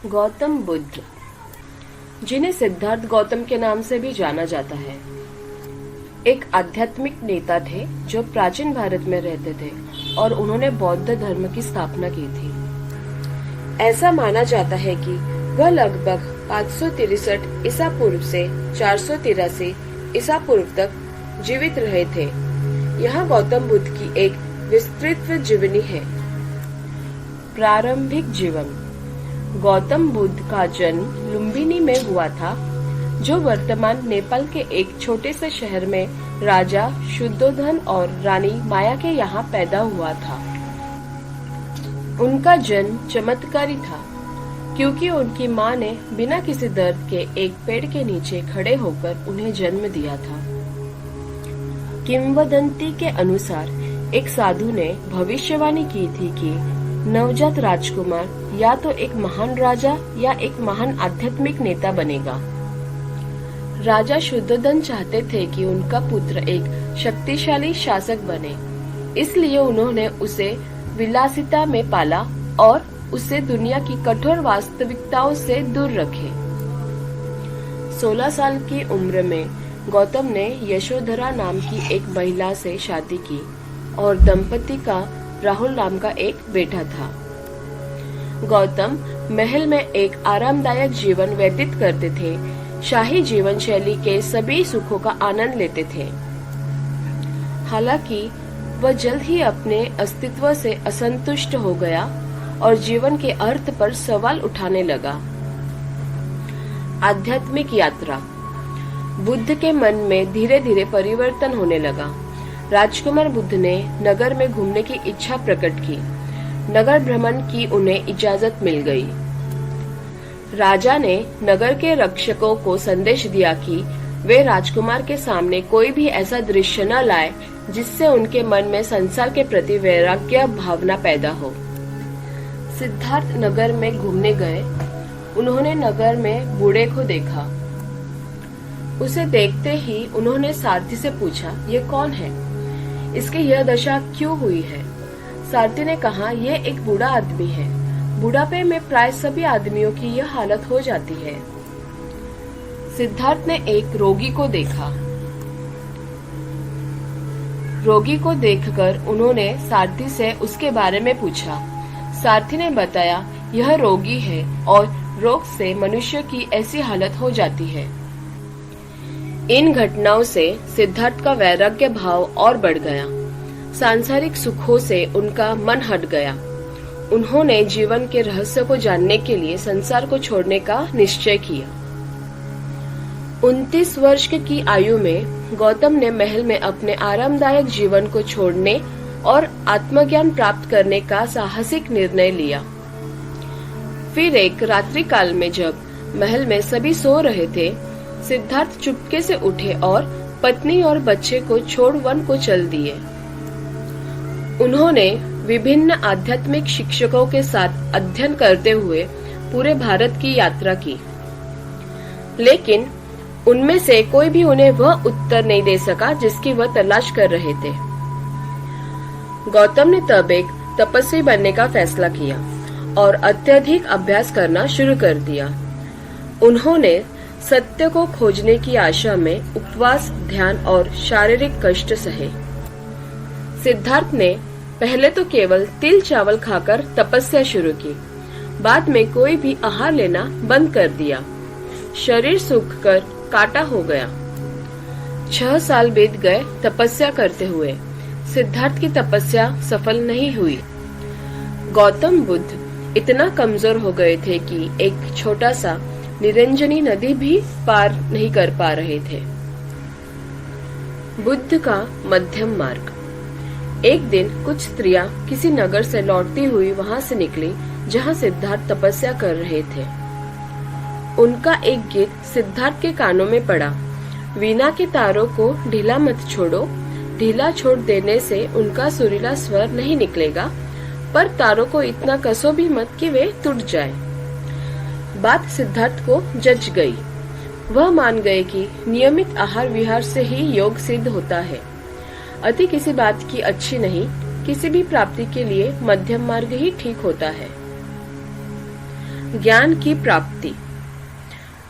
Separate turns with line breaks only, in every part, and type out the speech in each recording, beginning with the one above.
गौतम बुद्ध, जिन्हें सिद्धार्थ गौतम के नाम से भी जाना जाता है, एक आध्यात्मिक नेता थे जो प्राचीन भारत में रहते थे और उन्होंने बौद्ध धर्म की स्थापना की थी। ऐसा माना जाता है कि वह लगभग 563 ईसा पूर्व से 483 ईसा पूर्व तक जीवित रहे थे। यहाँ गौतम बुद्ध की एक विस्तृत जीवनी है। प्रारंभिक जीवन। गौतम बुद्ध का जन्म लुम्बिनी में हुआ था, जो वर्तमान नेपाल के एक छोटे से शहर में राजा शुद्धोधन और रानी माया के यहाँ पैदा हुआ था। उनका जन्म चमत्कारी था, क्योंकि उनकी माँ ने बिना किसी दर्द के एक पेड़ के नीचे खड़े होकर उन्हें जन्म दिया था। किंवदंती के अनुसार एक साधु ने भविष्यवाणी की थी कि नवजात राजकुमार या तो एक महान राजा या एक महान आध्यात्मिक नेता बनेगा। राजा शुद्धोधन चाहते थे कि उनका पुत्र एक शक्तिशाली शासक बने, इसलिए उन्होंने उसे विलासिता में पाला और उसे दुनिया की कठोर वास्तविकताओं से दूर रखे। 16 साल की उम्र में गौतम ने यशोधरा नाम की एक महिला से शादी की और दंपति का राहुल नाम का एक बेटा था। गौतम महल में एक आरामदायक जीवन व्यतीत करते थे, शाही जीवन शैली के सभी सुखों का आनंद लेते थे। हालांकि वह जल्द ही अपने अस्तित्व से असंतुष्ट हो गया और जीवन के अर्थ पर सवाल उठाने लगा। आध्यात्मिक यात्रा। बुद्ध के मन में धीरे धीरे परिवर्तन होने लगा। राजकुमार बुद्ध ने नगर में घूमने की इच्छा प्रकट की। नगर भ्रमण की उन्हें इजाजत मिल गई। राजा ने नगर के रक्षकों को संदेश दिया कि वे राजकुमार के सामने कोई भी ऐसा दृश्य न लाए जिससे उनके मन में संसार के प्रति वैराग्य भावना पैदा हो। सिद्धार्थ नगर में घूमने गए। उन्होंने नगर में बूढ़े को देखा। उसे देखते ही उन्होंने सारथी से पूछा, ये कौन है? इसकी यह दशा क्यों हुई है? सारथी ने कहा, यह एक बूढ़ा आदमी है। बुढ़ापे में प्राय सभी आदमियों की यह हालत हो जाती है। सिद्धार्थ ने एक रोगी को देखा। रोगी को देखकर उन्होंने सारथी से उसके बारे में पूछा। सारथी ने बताया, यह रोगी है और रोग से मनुष्य की ऐसी हालत हो जाती है। इन घटनाओं से सिद्धार्थ का वैराग्य भाव और बढ़ गया। सांसारिक सुखों से उनका मन हट गया। उन्होंने जीवन के रहस्य को जानने के लिए संसार को छोड़ने का निश्चय किया। 29 वर्ष की आयु में गौतम ने महल में अपने आरामदायक जीवन को छोड़ने और आत्मज्ञान प्राप्त करने का साहसिक निर्णय लिया। फिर एक रात्रि काल में जब महल में सभी सो रहे थे, सिद्धार्थ चुपके से उठे और पत्नी और बच्चे को छोड़ वन को चल दिए। उन्होंने विभिन्न आध्यात्मिक शिक्षकों के साथ अध्ययन करते हुए पूरे भारत की यात्रा की, लेकिन उनमें से कोई भी उन्हें वह उत्तर नहीं दे सका जिसकी वह तलाश कर रहे थे। गौतम ने तब एक तपस्वी बनने का फैसला किया और अत्यधिक अभ्यास करना शुरू कर दिया। उन्होंने सत्य को खोजने की आशा में उपवास, ध्यान और शारीरिक कष्ट सहे। सिद्धार्थ ने पहले तो केवल तिल चावल खाकर तपस्या शुरू की, बाद में कोई भी आहार लेना बंद कर दिया। शरीर सूखकर काटा हो गया। 6 साल बीत गए तपस्या करते हुए। सिद्धार्थ की तपस्या सफल नहीं हुई। गौतम बुद्ध इतना कमजोर हो गए थे कि एक छोटा सा निरंजनी नदी भी पार नहीं कर पा रहे थे। बुद्ध का मध्यम मार्ग। एक दिन कुछ स्त्रियां किसी नगर से लौटती हुई वहां से निकली जहां सिद्धार्थ तपस्या कर रहे थे। उनका एक गीत सिद्धार्थ के कानों में पड़ा। वीणा के तारों को ढीला मत छोड़ो, ढीला छोड़ देने से उनका सुरीला स्वर नहीं निकलेगा, पर तारों को इतना कसो भी मत कि वे टूट जाए। बात सिद्धार्थ को जच गई। वह मान गए कि नियमित आहार विहार से ही योग सिद्ध होता है। अति किसी बात की अच्छी नहीं, किसी भी प्राप्ति के लिए मध्यम मार्ग ही ठीक होता है। ज्ञान की प्राप्ति।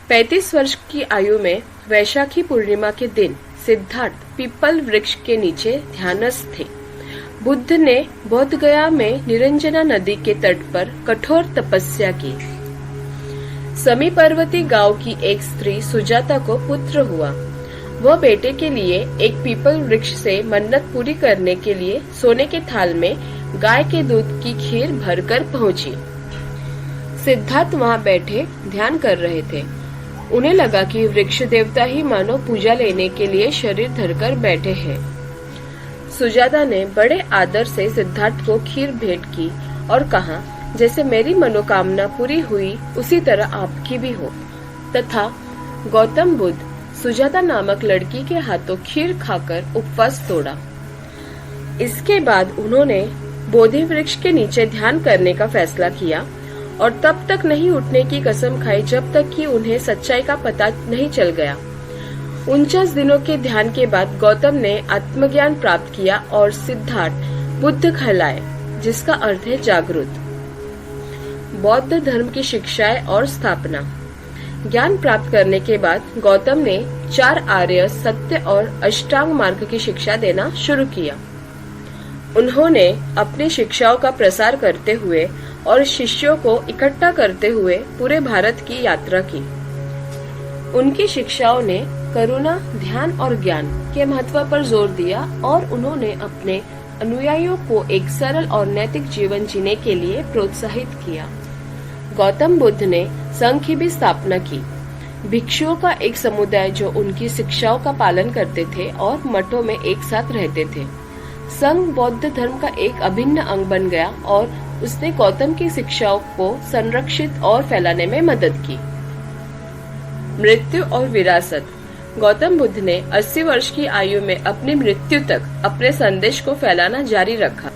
35 वर्ष की आयु में वैशाखी पूर्णिमा के दिन सिद्धार्थ पीपल वृक्ष के नीचे ध्यानस्थ थे। बुद्ध ने बोध गया में निरंजना नदी के तट पर कठोर तपस्या की। समीपवर्ती गांव की एक स्त्री सुजाता को पुत्र हुआ। वह बेटे के लिए एक पीपल वृक्ष से मन्नत पूरी करने के लिए सोने के थाल में गाय के दूध की खीर भरकर पहुंची। सिद्धार्थ वहां बैठे ध्यान कर रहे थे। उन्हें लगा कि वृक्ष देवता ही मानो पूजा लेने के लिए शरीर धरकर बैठे हैं। सुजाता ने बड़े आदर से सिद्धार्थ को खीर भेंट की और कहा, जैसे मेरी मनोकामना पूरी हुई उसी तरह आपकी भी हो। तथा गौतम बुद्ध सुजाता नामक लड़की के हाथों खीर खाकर उपवास तोड़ा। इसके बाद उन्होंने बोधि वृक्ष के नीचे ध्यान करने का फैसला किया और तब तक नहीं उठने की कसम खाई जब तक कि उन्हें सच्चाई का पता नहीं चल गया। 49 दिनों के ध्यान के बाद गौतम ने आत्मज्ञान प्राप्त किया और सिद्धार्थ बुद्ध कहलाए, जिसका अर्थ है जागरूक। बौद्ध धर्म की शिक्षाएं और स्थापना। ज्ञान प्राप्त करने के बाद गौतम ने 4 आर्य सत्य और अष्टांग मार्ग की शिक्षा देना शुरू किया। उन्होंने अपनी शिक्षाओं का प्रसार करते हुए और शिष्यों को इकट्ठा करते हुए पूरे भारत की यात्रा की। उनकी शिक्षाओं ने करुणा, ध्यान और ज्ञान के महत्व पर जोर दिया और उन्होंने अपने अनुयायियों को एक सरल और नैतिक जीवन जीने के लिए प्रोत्साहित किया। गौतम बुद्ध ने संघ की भी स्थापना की, भिक्षुओं का एक समुदाय जो उनकी शिक्षाओं का पालन करते थे और मठों में एक साथ रहते थे। संघ बौद्ध धर्म का एक अभिन्न अंग बन गया और उसने गौतम की शिक्षाओं को संरक्षित और फैलाने में मदद की। मृत्यु और विरासत। गौतम बुद्ध ने 80 वर्ष की आयु में अपनी मृत्यु तक अपने संदेश को फैलाना जारी रखा।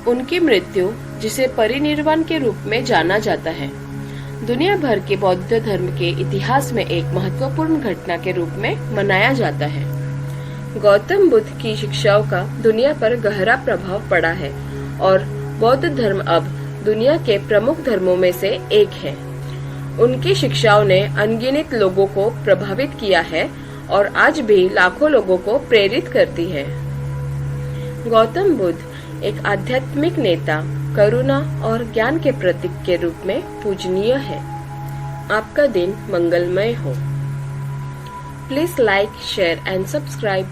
उनकी मृत्यु, जिसे परिनिर्वाण के रूप में जाना जाता है, दुनिया भर के बौद्ध धर्म के इतिहास में एक महत्वपूर्ण घटना के रूप में मनाया जाता है। गौतम बुद्ध की शिक्षाओं का दुनिया पर गहरा प्रभाव पड़ा है और बौद्ध धर्म अब दुनिया के प्रमुख धर्मों में से एक है। उनकी शिक्षाओं ने अनगिनत लोगों को प्रभावित किया है और आज भी लाखों लोगों को प्रेरित करती है। गौतम बुद्ध एक आध्यात्मिक नेता, करुणा और ज्ञान के प्रतीक के रूप में पूजनीय है। आपका दिन मंगलमय हो। Please like, share and subscribe.